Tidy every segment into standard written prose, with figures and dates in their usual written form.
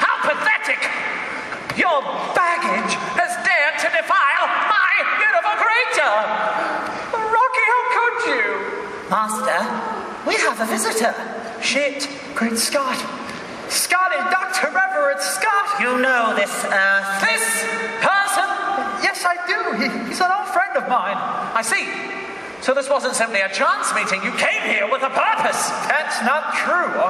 How pathetic! Your baggage has dared to defile my beautiful creature! Rocky, how could you? Master, we have a visitor. Shit, great Scott. Scott is Dr. Everett Scott. You know this earth. This person? Yes, I do. He's an old friend of mine. I see. So this wasn't simply a chance meeting. You came here with a purpose. That's not true.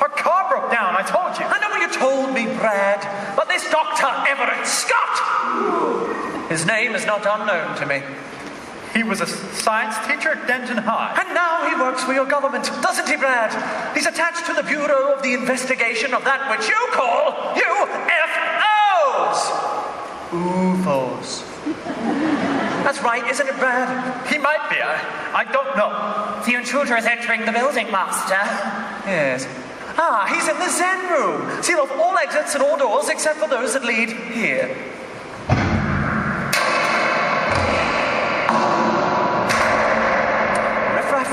Our car broke down, I told you. I know what you told me, Brad. But this Dr. Everett Scott, his name is not unknown to me. He was a science teacher at Denton High. And now he works for your government, doesn't he, Brad? He's attached to the Bureau of the Investigation of that which you call UFOs. UFOs. That's right, isn't it, Brad? He might be. I don't know. The intruder is entering the building, Master. Yes. Ah, he's in the Zen room. Seal off all exits and all doors except for those that lead here. Riff-raff.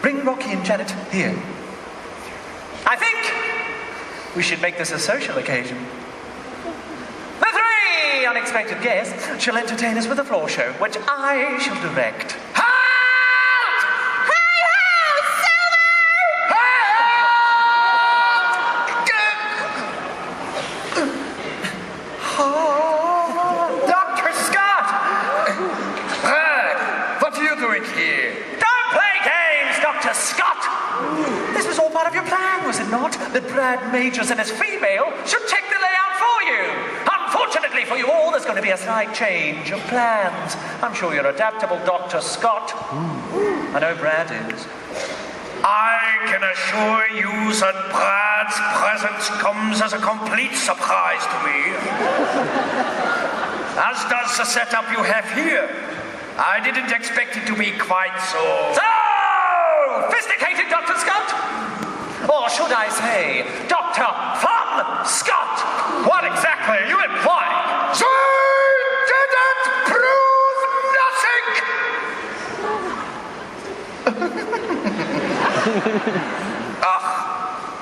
Bring Rocky and Janet here. I think we should make this a social occasion. The three unexpected guests shall entertain us with a floor show, which I shall direct. Halt! Hi-ho! Silver! Dr. Scott! Brad, what are you doing here? Don't play games, Dr. Scott! This was all part of your plan, was it not? That Brad Majors and his female should take the layout for you. Unfortunately for you all, there's going to be a slight change of plans. I'm sure you're adaptable, Dr. Scott. I know Brad is. I can assure you that Brad's presence comes as a complete surprise to me. As does the setup you have here. I didn't expect it to be quite so... Sophisticated, Dr. Scott? Or should I say, Dr. Fun Scott? What exactly are you implying? They didn't prove nothing!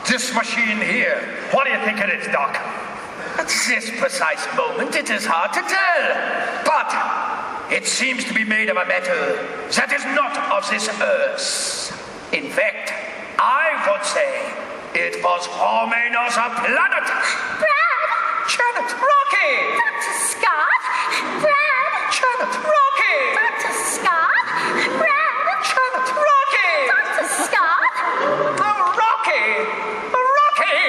This machine here. What do you think it is, Doc? At this precise moment, it is hard to tell. But it seems to be made of a metal that is not of this earth. In fact, I would say it was forming on a planet. Brad! Janet! Rocky! Dr. Scott! Brad! Janet! Rocky! Dr. Scott! Brad! Janet! Rocky! Dr. Scott! Oh, Rocky! Rocky!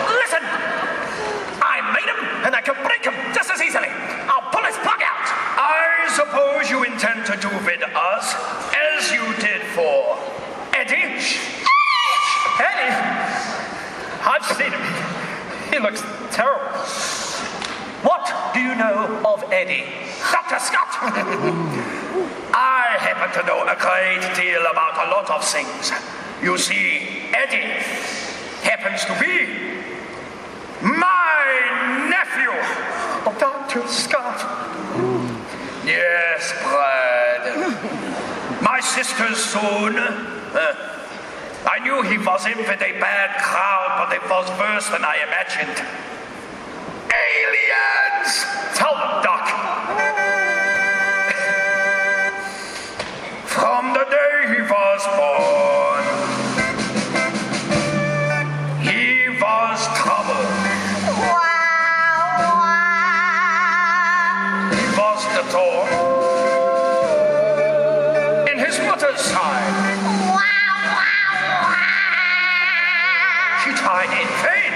Listen! I made him, and I can break him just as easily. I'll pull his plug out. I suppose you intend to do with us as you did for Eddie? Eddie? I've seen him. He looks terrible. What do you know of Eddie? Dr. Scott! I happen to know a great deal about a lot of things. You see, Eddie happens to be my nephew. Oh, Dr. Scott. Yes, Brad. My sister's son. I knew he was in with a bad crowd, but it was worse than I imagined. Aliens! Tell them, Doc. From the day he was born, he was trouble. He was the thorn in his mother's side. She died in vain.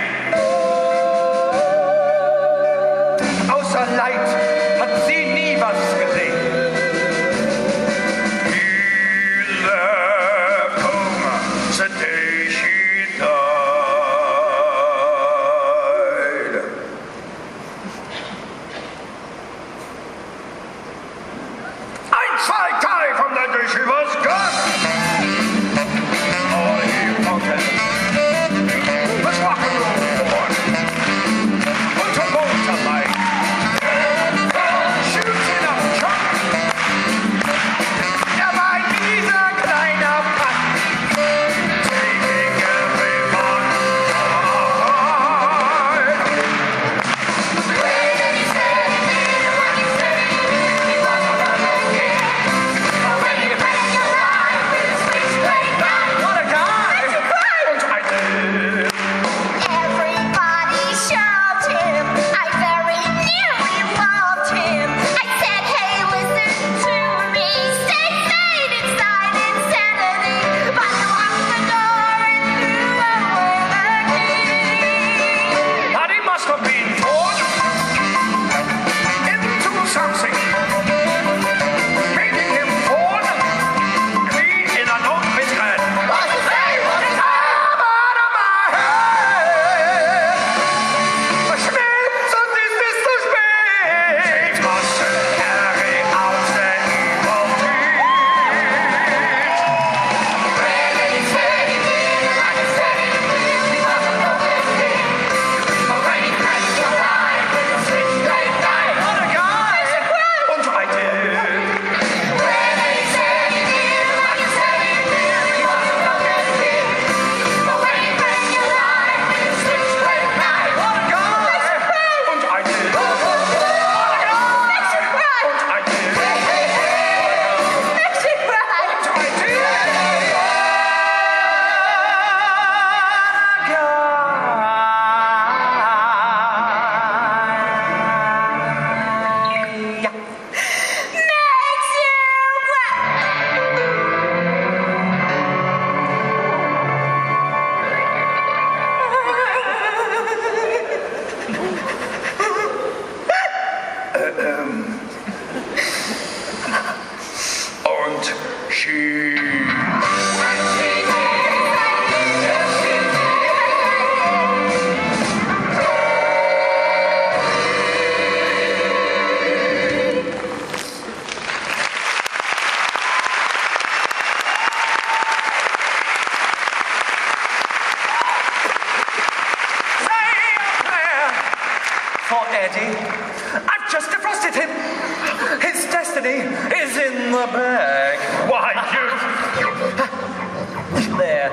for Eddie. I've just defrosted him. His destiny is in the bag. Why, There.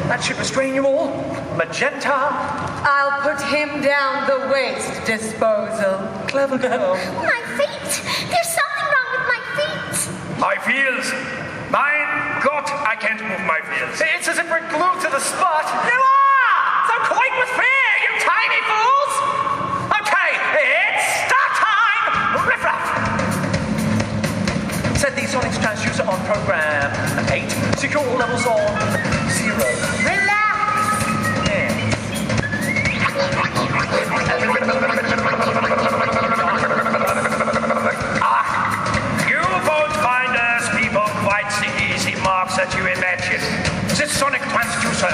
That should restrain you all. Magenta. I'll put him down the waste disposal. Clever girl. My feet. There's something wrong with my feet. my feels. Mein Gott, I can't move my feels. It's as if we're glued to the spot. You are! So quake with fear, you tiny fools! Okay, it's start time! Riff-raff! Set the Sonics transducer on program 8. Secure all levels on 0. Relax. Yes. You won't find us people quite the easy marks that you imagine. This sonic transducer,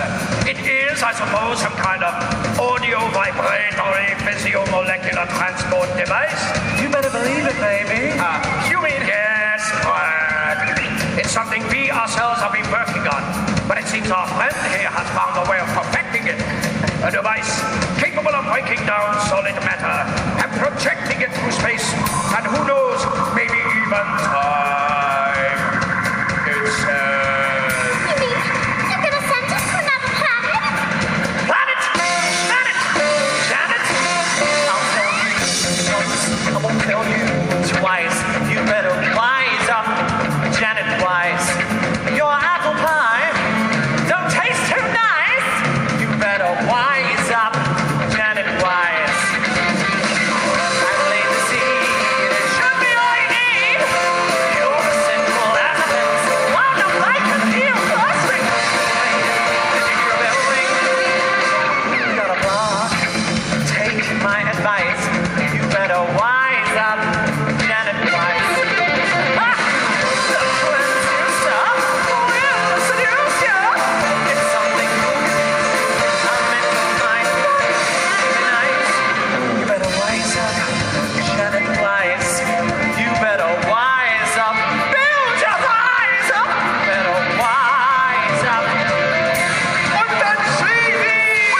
it is, I suppose, some kind of audio vibratory physiomolecular transport device. You better believe it, baby. You mean? Yes, correct. It's something we ourselves have been working on, but it seems our friend here has found a way of perfecting it. A device capable of breaking down solid matter and projecting it through space, and who knows, maybe even time itself. You mean you're gonna send us to another planet? Planet! Janet! Janet! I'll tell you once, I won't tell you twice. You better wise up, Janet Wise. Your apple pie don't taste too nice. You better wise up, Janet Wise. I believe the seed, it should be all you need. You're a simple element, one of like a deal clustering. You're building, you got a block. Take my advice. You better wise up, Janet Wise. Ah! The transducer will seduce you. It's something I meant to find tonight. You better wise up, Janet Wise. You better wise up. Build your eyes up. You better wise up. Und dann Schwierig!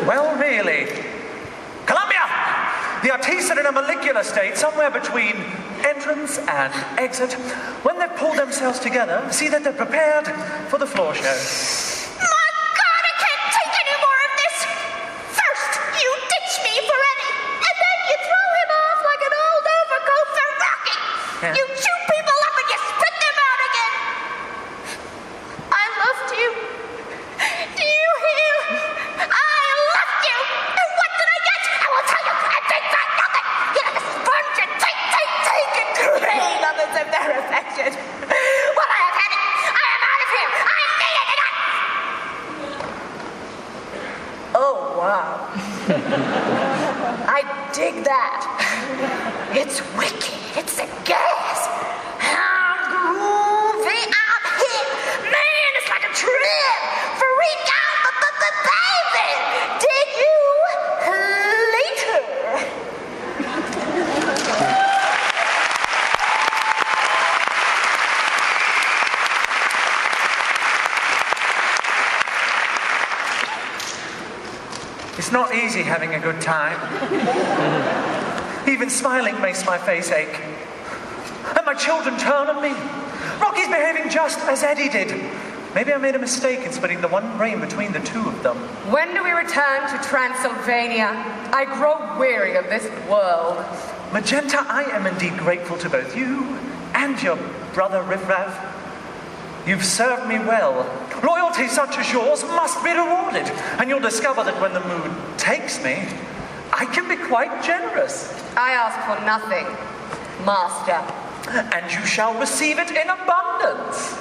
Well, really. Columbia! The artists are in a molecular state somewhere between entrance and exit. When they've pulled themselves together, see that they're prepared for the floor show. My God, I can't take any more of this! First, you ditch me for Eddie, and then you throw him off like an old overcoat for rocking! Yeah. You chew people up and you spit them out again! I loved you. Do you hear? I loved you! And what did I get? I will tell you, I think I nothing! You know, this sponge and take and drain others of their affection. Well, I have had it. I am out of here. I need it, and Oh, wow. I dig that. It's wicked. It's a gas. I'm groovy. I'm hip. Man, it's like a trip. Freak out, baby. Dig you later. It's not easy having a good time. Even smiling makes my face ache. And my children turn on me. Rocky's behaving just as Eddie did. Maybe I made a mistake in splitting the one brain between the two of them. When do we return to Transylvania? I grow weary of this world. Magenta, I am indeed grateful to both you and your brother Riffraff. You've served me well. Loyalty such as yours must be rewarded, and you'll discover that when the mood takes me, I can be quite generous. I ask for nothing, Master. And you shall receive it in abundance.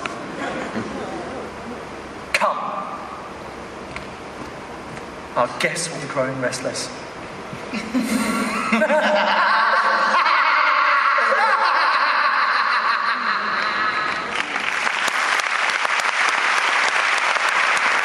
Come. Our guests will be growing restless.